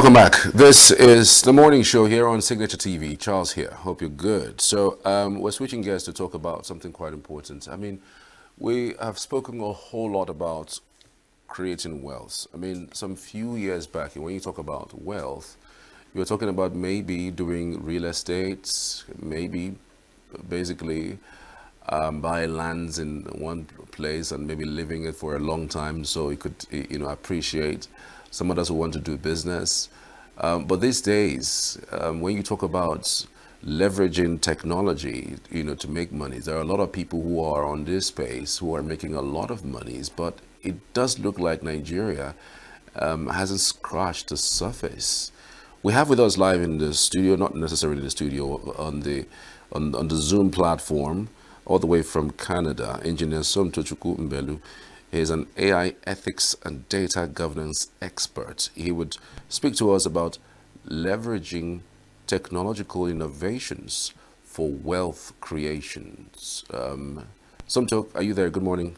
Welcome back. This is the morning show here on Signature TV. Charles here. Hope you're good. So we're switching gears to talk about something quite important. I mean, we have spoken a whole lot about creating wealth. I mean, some few years back, when you talk about wealth, you're talking about maybe doing real estate, maybe basically buy lands in one place and maybe living it for a long time so it could, appreciate. Some others who want to do business. But these days, when you talk about leveraging technology, to make money, there are a lot of people who are on this space who are making a lot of monies, but it does look like Nigeria hasn't scratched the surface. We have with us live in the studio, not necessarily the studio, on the Zoom platform, all the way from Canada, engineer Somtochukwu Mbelu. He is an AI ethics and data governance expert. He would speak to us about leveraging technological innovations for wealth creations. Somtok, are you there? Good morning.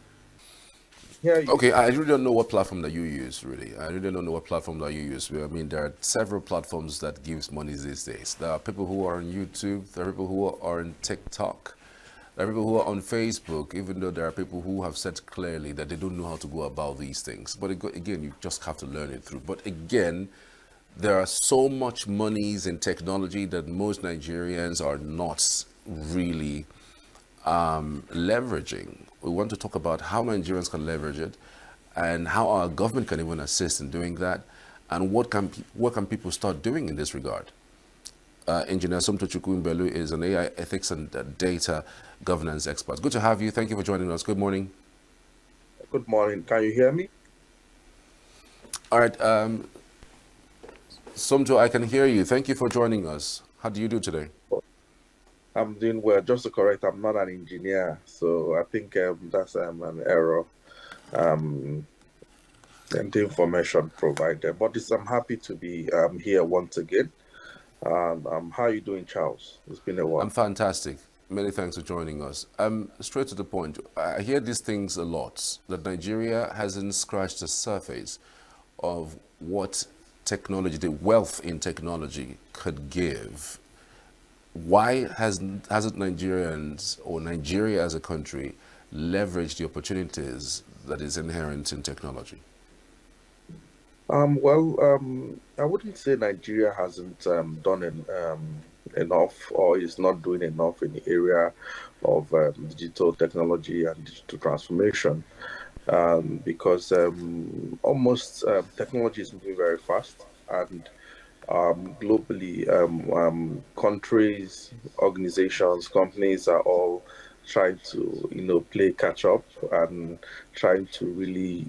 Yeah, you. Okay, I really don't know what platform that you use, really. I really don't know what platform that you use. I mean, there are several platforms that gives money these days. There are people who are on YouTube. There are people who are on TikTok. There are people who are on Facebook, even though there are people who have said clearly that they don't know how to go about these things. But again, you just have to learn it through. But again, there are so much monies in technology that most Nigerians are not really leveraging. We want to talk about how Nigerians can leverage it and how our government can even assist in doing that, and what can people start doing in this regard. Engineer Somtochukwu Mbelu is an AI ethics and data governance expert. Good to have you. Thank you for joining us. Good morning. Good morning. Can you hear me? All right, Somto, I can hear you. Thank you for joining us. How do you do today? I'm doing well. Just to correct, I'm not an engineer, so I think that's an error. Um, and the information provided, but I'm happy to be here once again. How are you doing, Charles? It's been a I'm while. fantastic. Many thanks for joining us. Straight to the point. I hear these things a lot, that Nigeria hasn't scratched the surface of what technology, the wealth in technology could give. Why hasn't Nigerians or Nigeria as a country leveraged the opportunities that is inherent in technology? I wouldn't say Nigeria hasn't done enough or is not doing enough in the area of digital technology and digital transformation. Because almost technology is moving very fast, and globally, countries, organizations, companies are all trying to, play catch up and trying to really,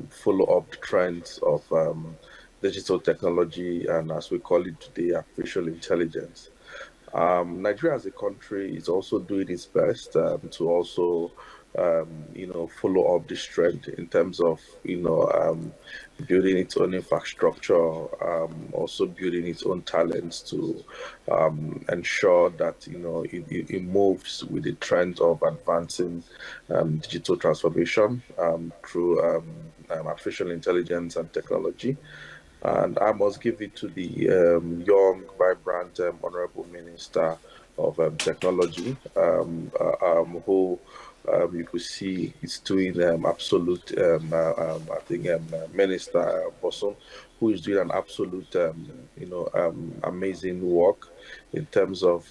follow up the trends of digital technology and, as we call it today, artificial intelligence. Nigeria as a country is also doing its best to also, follow up this trend in terms of, building its own infrastructure, also building its own talents to ensure that, it moves with the trend of advancing digital transformation through artificial intelligence and technology. And I must give it to the young, vibrant, honorable minister of technology, who you could see is doing absolute, I think, Minister Boson, who is doing an absolute, amazing work in terms of,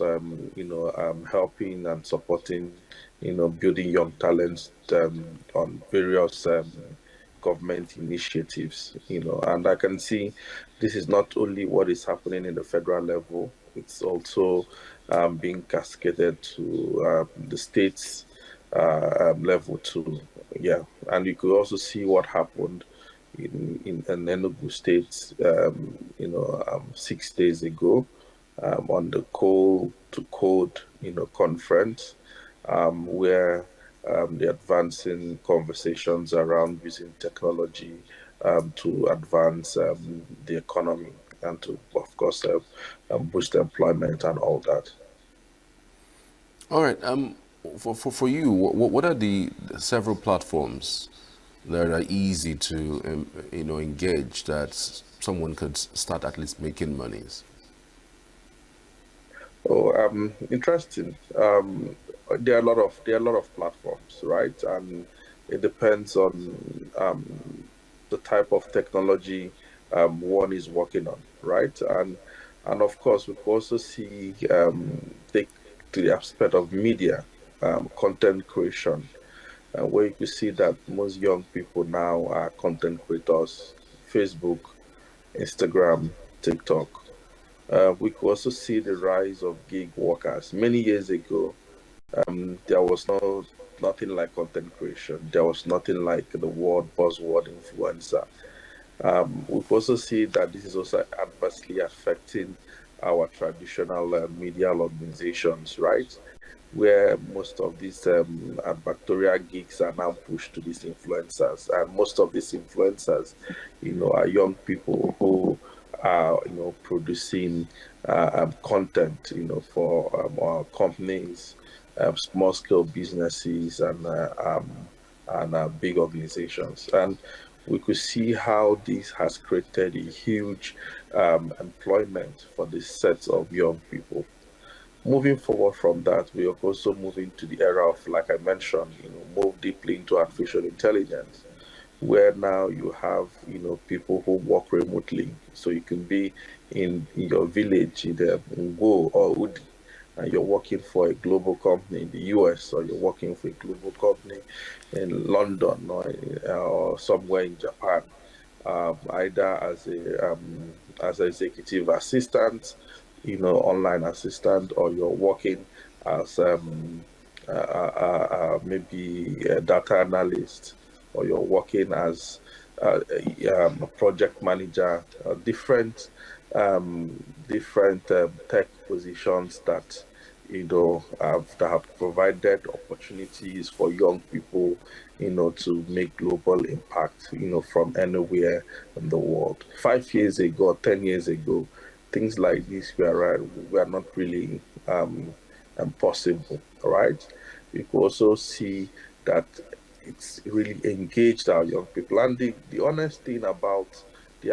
helping and supporting, building young talents on various government initiatives, and I can see this is not only what is happening in the federal level, it's also being cascaded to the states level too. Yeah, and you could also see what happened in Enugu State, 6 days ago on the Coal to Code, conference, where they're advancing conversations around using technology to advance the economy and to, of course, boost employment and all that. All right. For you, what are the several platforms that are easy to engage that someone could start at least making monies? Oh, interesting. There are a lot of platforms, right? And it depends on the type of technology one is working on, right? And of course, we could also see take to the aspect of media, content creation, where you could see that most young people now are content creators, Facebook, Instagram, TikTok. We could also see the rise of gig workers. Many years ago, there was nothing like content creation. There was nothing like the word buzzword influencer. We could also see that this is also adversely affecting our traditional media organizations, right? Where most of these advertorial gigs are now pushed to these influencers, and most of these influencers, are young people who are, producing content, for our companies, small scale businesses, and big organizations, and we could see how this has created a huge employment for this set of young people. Moving forward from that, we are also moving to the era of, like I mentioned, move deeply into artificial intelligence, where now you have, people who work remotely. So you can be in your village, either in Ngo or Udi, and you're working for a global company in the US, or you're working for a global company in London, or somewhere in Japan, either as an executive assistant, online assistant, or you're working as maybe a data analyst, or you're working as a project manager, different tech positions that that have provided opportunities for young people, to make global impact, from anywhere in the world. 5 years ago, 10 years ago, things like this were not really possible. All right, you could also see that it's really engaged our young people. And the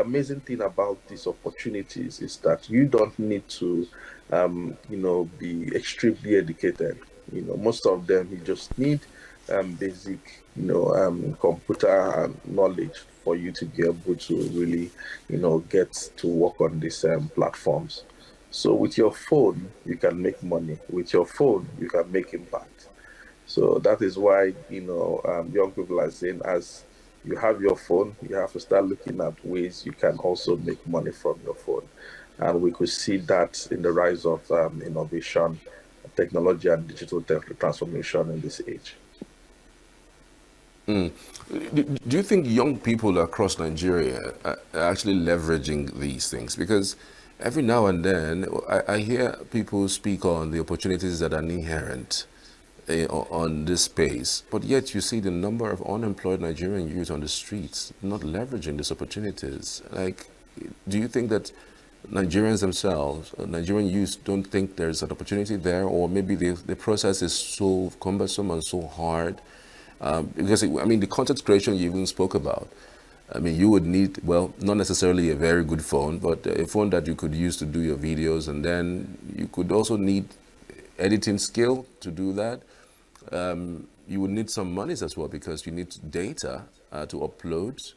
amazing thing about these opportunities is that you don't need to, be extremely educated. Most of them, you just need basic, computer knowledge for you to be able to really, get to work on these platforms. So with your phone, you can make money. With your phone, you can make impact. So that is why, young people are saying, as you have your phone, you have to start looking at ways you can also make money from your phone. And we could see that in the rise of innovation, technology, and digital transformation in this age. Do you think young people across Nigeria are actually leveraging these things? Because every now and then I hear people speak on the opportunities that are inherent on this space, but yet you see the number of unemployed Nigerian youth on the streets not leveraging these opportunities. Like, do you think that Nigerians themselves, Nigerian youth, don't think there's an opportunity there, or maybe the process is so cumbersome and so hard? Because I mean, the content creation you even spoke about. I mean, you would need, well, not necessarily a very good phone, but a phone that you could use to do your videos, and then you could also need editing skill to do that. You would need some monies as well, because you need data to upload,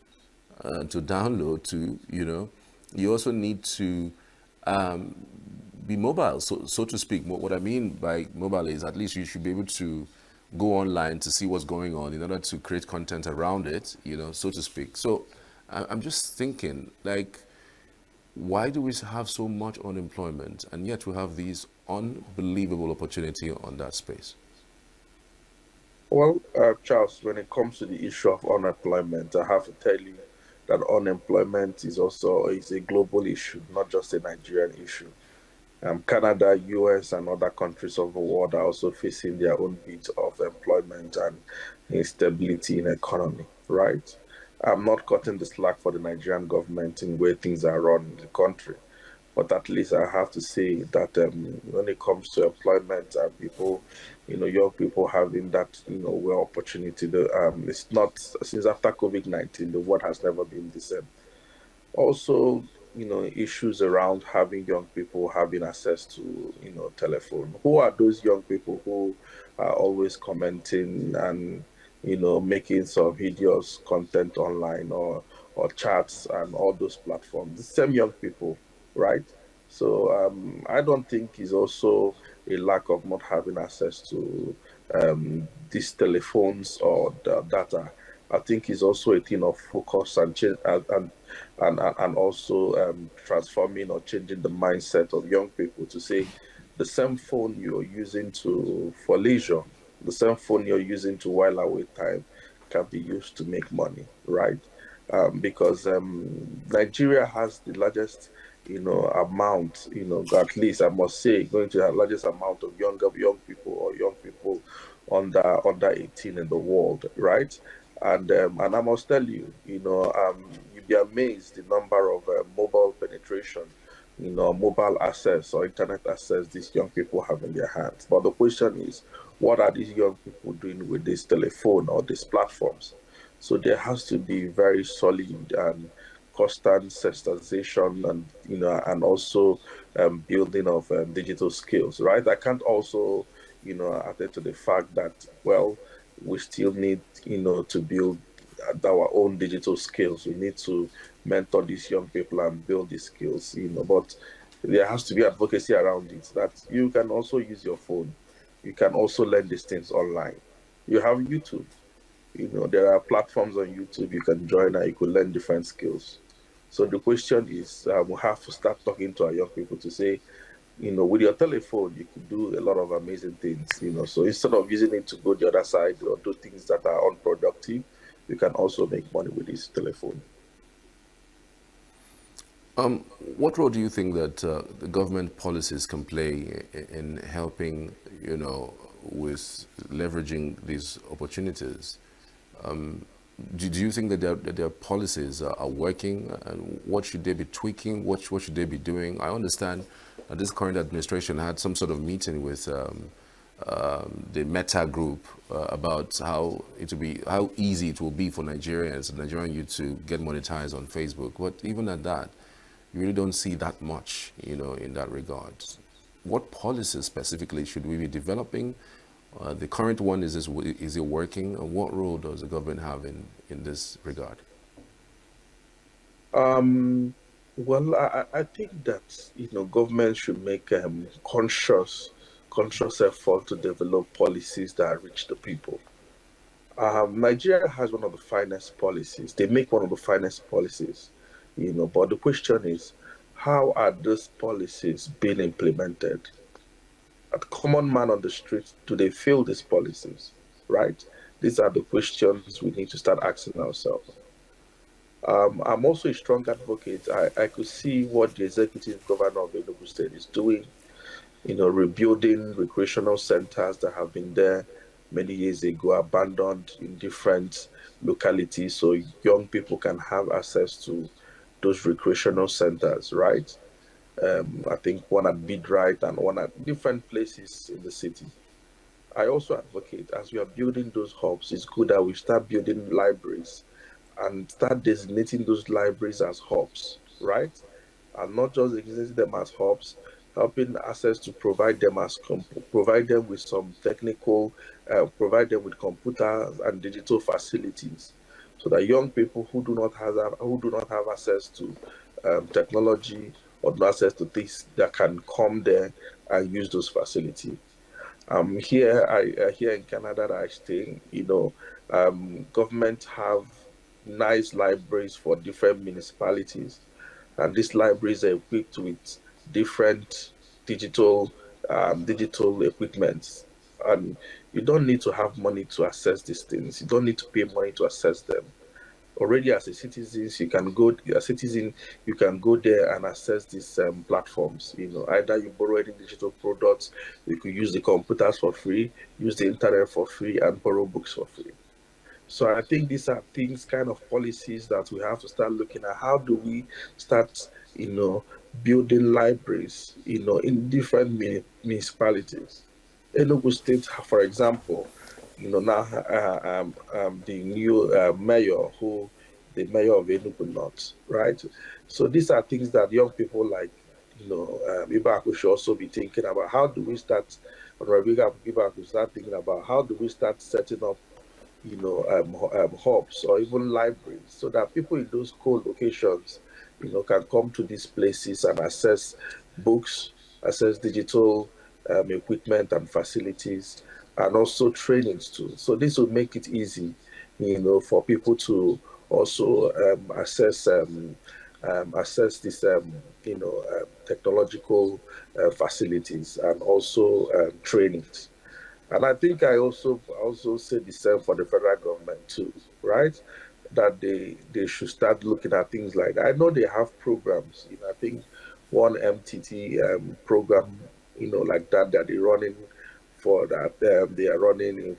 to download, you also need to be mobile, so to speak. What I mean by mobile is at least you should be able to go online to see what's going on in order to create content around it, so to speak. So I'm just thinking, like, why do we have so much unemployment and yet we have these unbelievable opportunity on that space? Well, Charles, when it comes to the issue of unemployment, I have to tell you that unemployment is a global issue, not just a Nigerian issue. Canada, US, and other countries of the world are also facing their own bit of employment and instability in economy, right? I'm not cutting the slack for the Nigerian government in where things are run in the country, but at least I have to say that when it comes to employment and people, young people having that, well opportunity, it's not since after COVID-19, the world has never been the same. Also, issues around having young people having access to, telephone. Who are those young people who are always commenting and, making some hideous content online or chats and all those platforms? The same young people, right? So I don't think it's also a lack of not having access to these telephones or the data. I think it's also a thing of focus and change and also transforming or changing the mindset of young people to say the same phone you're using to for leisure, the same phone you're using to while away time can be used to make money, right? Because Nigeria has the largest, amount, at least I must say, going to have largest amount of young people or young people under 18 in the world, right? And I must tell you, you'd be amazed the number of mobile penetration, mobile access or internet access these young people have in their hands. But the question is, what are these young people doing with this telephone or these platforms? So there has to be very solid and constant sensitization and and also building of digital skills, right? I can't also attend to the fact that, well, we still need to build our own digital skills. We need to mentor these young people and build these skills, but there has to be advocacy around it that you can also use your phone. You can also learn these things online. You have YouTube. There are platforms on YouTube you can join and you could learn different skills. So the question is, we have to start talking to our young people to say, with your telephone, you could do a lot of amazing things. So instead of using it to go the other side or do things that are unproductive, you can also make money with this telephone. What role do you think that the government policies can play in helping, with leveraging these opportunities? Do you think that their policies are working? And what should they be tweaking? What should they be doing? I understand that this current administration had some sort of meeting with the Meta group about how easy it will be for Nigerian youth to get monetized on Facebook. But even at that, you really don't see that much, in that regard. What policies specifically should we be developing? The current one is it working? And what role does the government have in this regard? Um, well, I think that government should make conscious effort to develop policies that reach the people. Nigeria has one of the finest policies. They make one of the finest policies, but the question is, how are those policies being implemented? At common man on the street, do they feel these policies? Right? These are the questions we need to start asking ourselves. I'm also a strong advocate. I could see what the executive governor of Enugu State is doing, rebuilding recreational centers that have been there many years ago, abandoned in different localities, so young people can have access to those recreational centers, right? I think one at Bidright and one at different places in the city. I also advocate as we are building those hubs, it's good that we start building libraries and start designating those libraries as hubs, right? And not just designating them as hubs, helping access to provide them with some technical, provide them with computers and digital facilities, so that young people who do not have access to technology or no access to things that can come there and use those facilities. Here in Canada that I stay, government have nice libraries for different municipalities, and these libraries are equipped with different digital digital equipments. And you don't need to have money to access these things. You don't need to pay money to access them. Already as a citizen, you can go there and access these platforms. Either you borrow any digital products, you could use the computers for free, use the internet for free, and borrow books for free. So I think these are things, kind of policies that we have to start looking at. How do we start, building libraries, in different municipalities? Enugu State, for example, now the new mayor who the mayor of Enugu North, right? So these are things that young people like, Ibaku should also be thinking about. How do we start, Honorable Ibaku start thinking about how do we start setting up, hubs or even libraries so that people in those co-locations, can come to these places and access books, access digital equipment and facilities, and also trainings too. So this will make it easy, for people to also access this, technological facilities and also trainings. And I think I also say the same for the federal government too, right? That they should start looking at things like, I know they have programs. I think one MTT program, like that they're running for that. They are running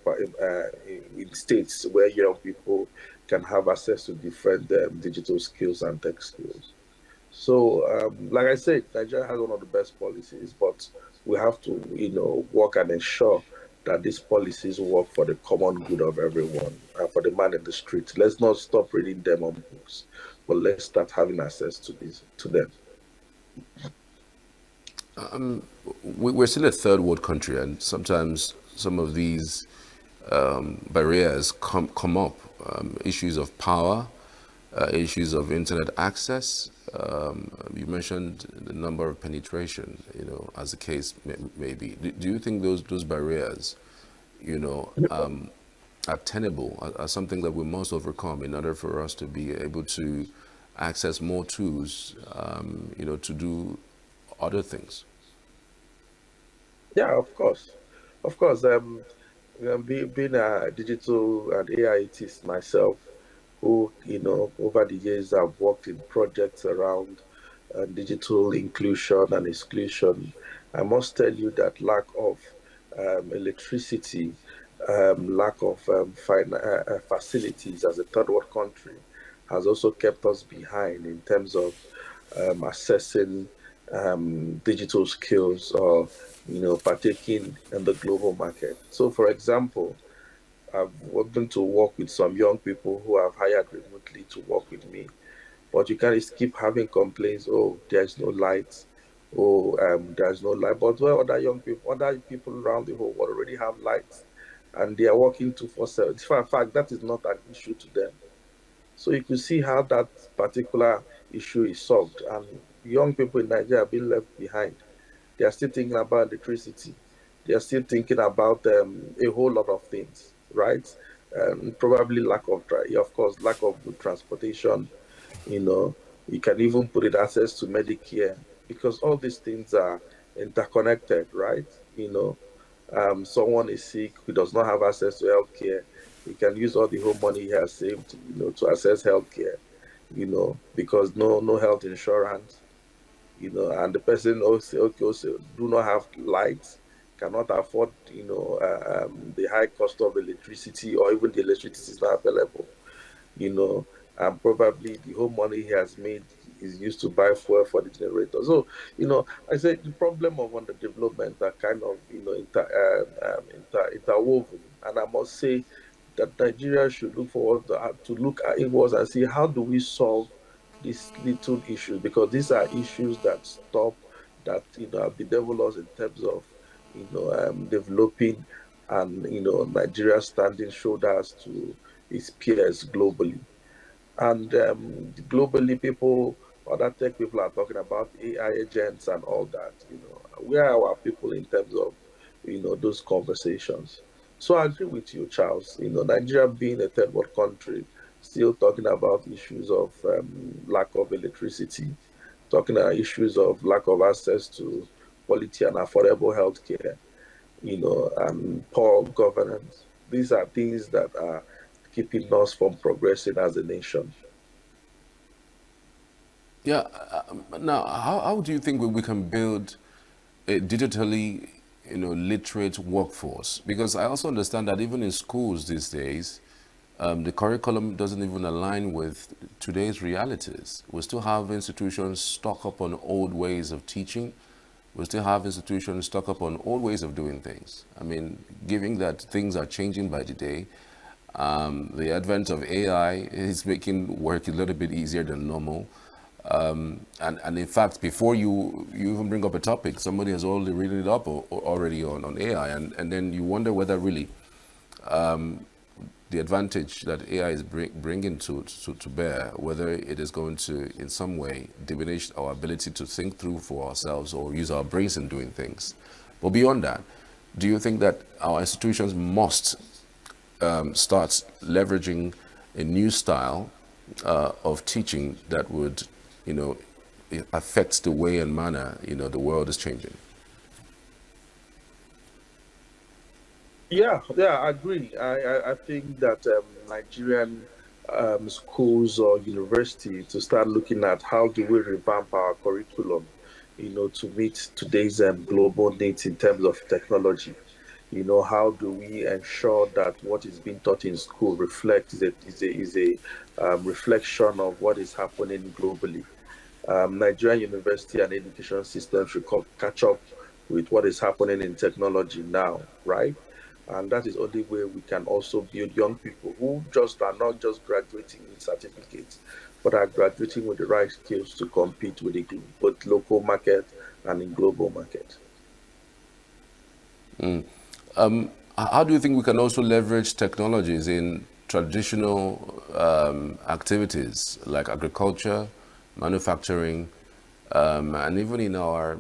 in states where young people can have access to different digital skills and tech skills. So, like I said, Nigeria has one of the best policies, but we have to, work and ensure that these policies work for the common good of everyone, for the man in the street. Let's not stop reading them on books, but let's start having access to them. We're still a third world country, and sometimes some of these barriers come up. Issues of power, issues of internet access. You mentioned the number of penetration, as the case may be. Do you think those barriers, are tenable, are something that we must overcome in order for us to be able to access more tools, to do other things? Yeah, of course. Of course. Being a digital and AI artist myself, who, over the years I've worked in projects around digital inclusion and exclusion, I must tell you that lack of electricity, lack of facilities as a third world country has also kept us behind in terms of assessing digital skills or, partaking in the global market. So, for example, I've been to work with some young people who have hired remotely to work with me, but you can't just keep having complaints. Oh, there's no light. Oh, there's no light. But well, other people around the whole world already have lights, and they are working 247. In fact, that is not an issue to them. So you can see how that particular issue is solved, and young people in Nigeria are being left behind. They are still thinking about electricity. They are still thinking about a whole lot of things, right? Probably of course, lack of good transportation. You know, you can even put it access to Medicare because all these things are interconnected, right? Someone is sick who does not have access to healthcare. He can use all the home money he has saved, to access healthcare. Because no health insurance, and the person also do not have lights, cannot afford, the high cost of electricity, or even the electricity is not available, you know, and probably the whole money he has made is used to buy fuel for the generator. So, I said the problem of underdevelopment are kind of, interwoven. And I must say that Nigeria should look forward to look at inwards and see how do we solve these little issues, because these are issues that have bedeviled us in terms of, developing, and, Nigeria standing shoulders to its peers globally. And globally, other tech people are talking about AI agents and all that. Where are our people in terms of, those conversations? So I agree with you, Charles. Nigeria being a third world country, still talking about issues of lack of electricity, talking about issues of lack of access to quality and affordable healthcare, and poor governance. These are things that are keeping us from progressing as a nation. Yeah. Now, how do you think we can build a digitally, literate workforce? Because I also understand that even in schools these days, the curriculum doesn't even align with today's realities. We still have institutions stuck up on old ways of teaching. We still have institutions stuck up on old ways of doing things. I mean, given that things are changing by the day, The advent of AI is making work a little bit easier than normal. And in fact, before you even bring up a topic, somebody has already written it up or already on AI, and then you wonder whether really the advantage that AI is bringing to bear, whether it is going to in some way diminish our ability to think through for ourselves or use our brains in doing things. But beyond that, do you think that our institutions must start leveraging a new style of teaching that would, you know, affect the way and manner, the world is changing? Yeah, I agree. I think that Nigerian schools or university to start looking at how do we revamp our curriculum, to meet today's global needs in terms of technology. How do we ensure that what is being taught in school reflects is a reflection of what is happening globally. Nigerian university and education systems should catch up with what is happening in technology now, right? And that is only way we can also build young people who just are not just graduating with certificates, but are graduating with the right skills to compete with the both local market and in global market. How do you think we can also leverage technologies in traditional activities like agriculture, manufacturing, and even in our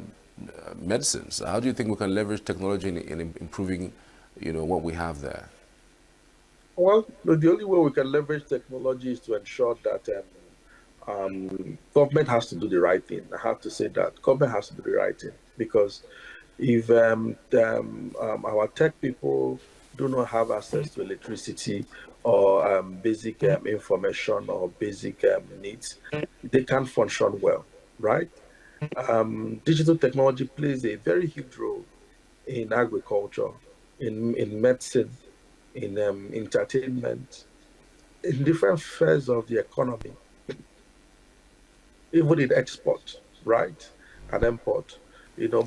medicines? How do you think we can leverage technology in improving, what we have there? Well, the only way we can leverage technology is to ensure that government has to do the right thing. I have to say that government has to do the right thing because if our tech people do not have access to electricity or basic information or basic needs, they can't function well, right? Digital technology plays a very huge role in agriculture, in medicine, in entertainment, in different spheres of the economy, even in export, right, and import.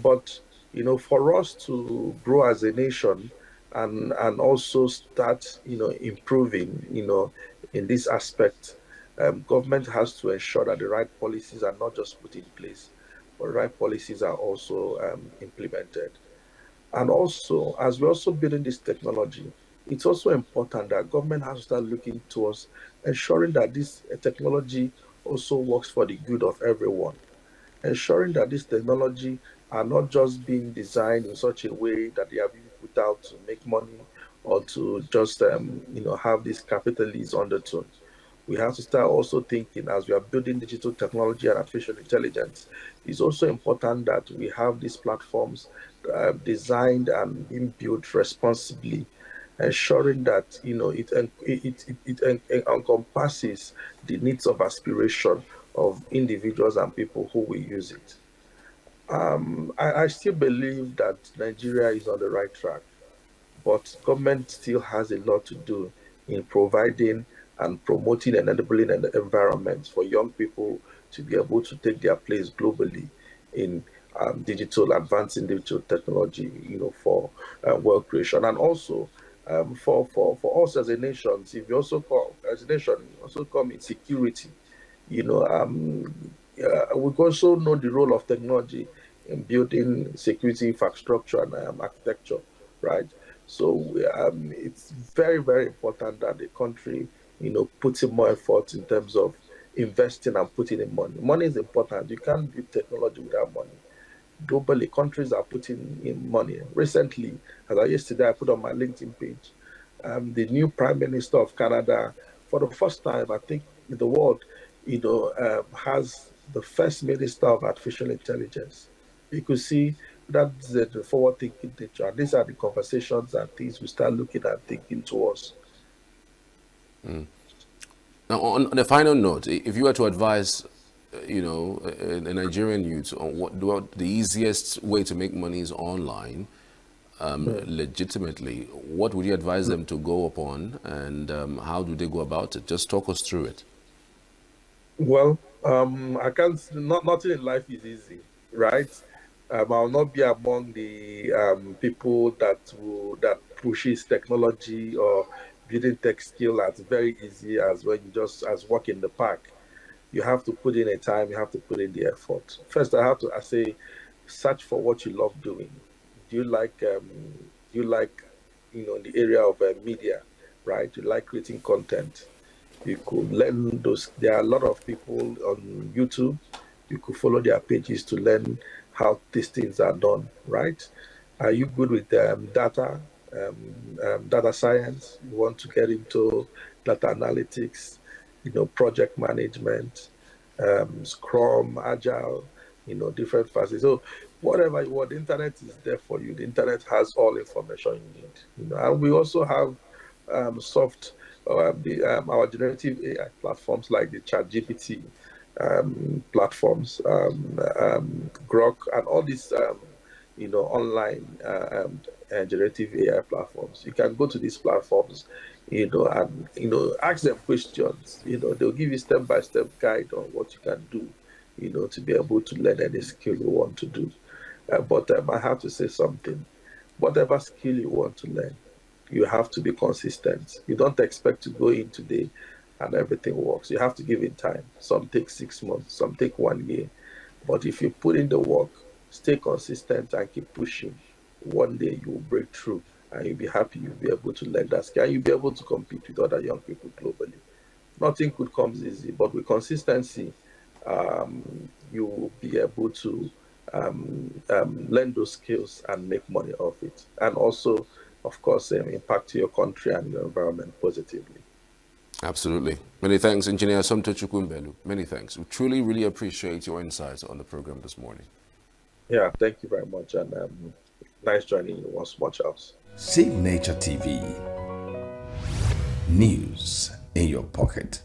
But for us to grow as a nation and also start, improving, in this aspect, government has to ensure that the right policies are not just put in place, but the right policies are also implemented. And also, as we're also building this technology, it's also important that government has to start looking towards ensuring that this technology also works for the good of everyone, ensuring that this technology are not just being designed in such a way that they are being put out to make money or to just have this capitalist undertone. We have to start also thinking as we are building digital technology and artificial intelligence. It's also important that we have these platforms designed and being built responsibly, ensuring that it encompasses the needs of aspiration of individuals and people who will use it. I still believe that Nigeria is on the right track, but government still has a lot to do in providing and promoting and enabling an environment for young people to be able to take their place globally in advancing digital technology, for wealth creation. And also for us as a nation, if you also call as a nation, also come in security, we also know the role of technology in building security infrastructure and architecture, right? So it's very, very important that the country, puts in more effort in terms of investing and putting in money. Money is important. You can't build technology without money. Globally, countries are putting in money. Recently, yesterday, I put on my LinkedIn page, the new Prime Minister of Canada, for the first time, I think, in the world, has the first Minister of Artificial Intelligence. You could see that's the forward-thinking nature. And these are the conversations and things we start looking at thinking towards. Now, on a final note, if you were to advise, a Nigerian youth on what the easiest way to make money is online, Hmm. legitimately, what would you advise them to go upon, and how do they go about it? Just talk us through it. Well, I can't. Not nothing in life is easy, right? I'll not be among the people that pushes technology or building tech skill as very easy as when you just as walk in the park. You have to put in a time, you have to put in the effort. First, I say, search for what you love doing. Do you like, in the area of media, right? You like creating content. You could learn those. There are a lot of people on YouTube. You could follow their pages to learn how these things are done, right? Are you good with data science? You want to get into data analytics, project management, Scrum, Agile, different facets. So whatever you want, the internet is there for you. The internet has all information you need. And we also have soft our generative AI platforms like the ChatGPT platforms, Grok, and all these online generative AI platforms. You can go to these platforms, and ask them questions. They'll give you step by step guide on what you can do, to be able to learn any skill you want to do. But I have to say something. Whatever skill you want to learn, you have to be consistent. You don't expect to go in today and everything works. You have to give it time. Some take 6 months, some take 1 year. But if you put in the work, stay consistent and keep pushing, one day you will break through and you'll be happy you'll be able to learn that skill. And you'll be able to compete with other young people globally. Nothing good comes easy, but with consistency, you will be able to learn those skills and make money off it. And also, of course, impact your country and your environment positively. Absolutely. Many thanks, Engineer Somtochukwu Mbelu. Many thanks. We truly, really appreciate your insights on the program this morning. Yeah, thank you very much. And nice joining you once more, Charles. Signature TV. News in your pocket.